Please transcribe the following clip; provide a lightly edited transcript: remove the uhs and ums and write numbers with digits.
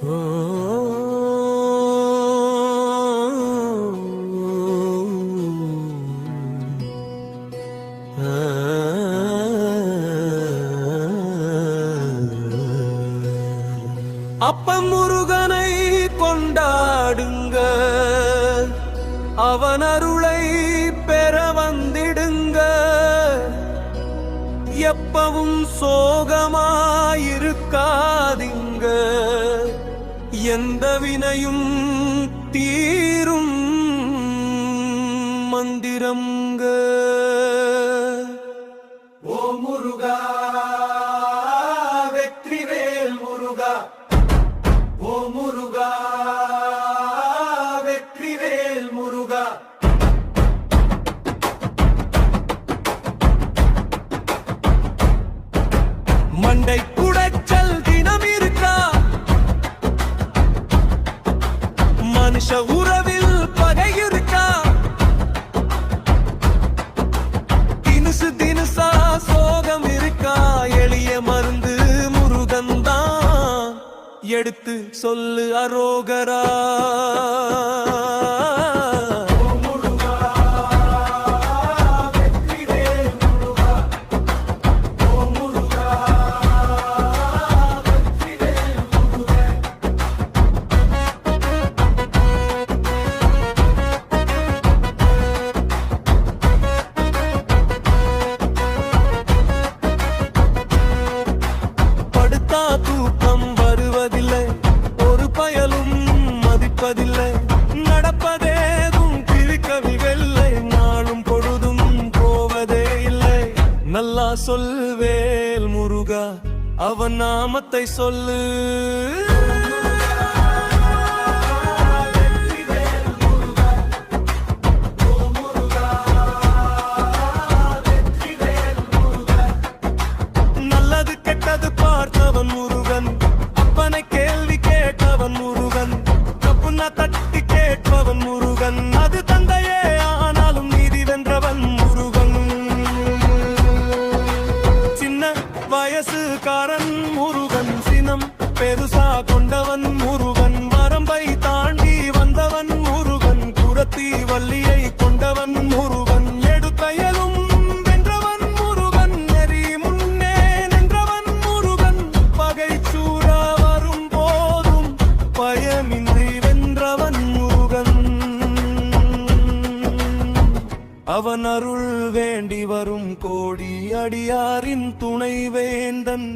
அப்பன் முருகனை கொண்டாடுங்க, அவன் அருளை பெற வந்திடுங்க. எப்பவும் சோகமாயிருக்காதீங்க, எந்த வினையும் தீரும் மந்திரம்ங்க. ஓ முருகா வெற்றிவேல் முருகா, ஓ முருகா வெற்றிவேல் முருகா. மண்டை குடைச்சல் தினம் இருக்கா, மனுஷ உறவில் பகை இருக்கா, தினுசு தினுசா சோகம் இருக்கா, எளிய மருந்து முருகன் தான், எடுத்து சொல்லு அரோகரா. தூக்கம் வருவதில்லை, ஒரு பயலும் மதிப்பதில்லை, நடப்பதேதும் பிரிக்கவில்லை, நாளும் பொழுதும் போவதே இல்லை. நல்லா சொல்வேல் முருகா, அவன் நாமத்தை சொல்லு. நல்லது கெட்டது பார்த்தவன் முருகன், அப்பனை கேள்வி கேட்டவன் முருகன், தப்புனா தட்டி கேட்பவன் முருகன், அது தந்தையே ஆனாலும் நீதி வென்றவன் முருகன். சின்ன வயசுக்காரன் முருகன், சினம் பெருசா கொண்டவன் முருகன், வரம்பை தாண்டி வந்தவன் முருகன், குரத்தி வள்ளியை கொண்டவன் முருகன், எடுத்தையலும் வென்றவன் முருகன், நெறி முன்னே நின்றவன் முருகன், பகை சூறா வரும் போதும் பயமின்றி வென்றவன் முருகன். அவன் அருள் வேண்டி வரும் கோடி அடியாரின் துணை வேந்தன்.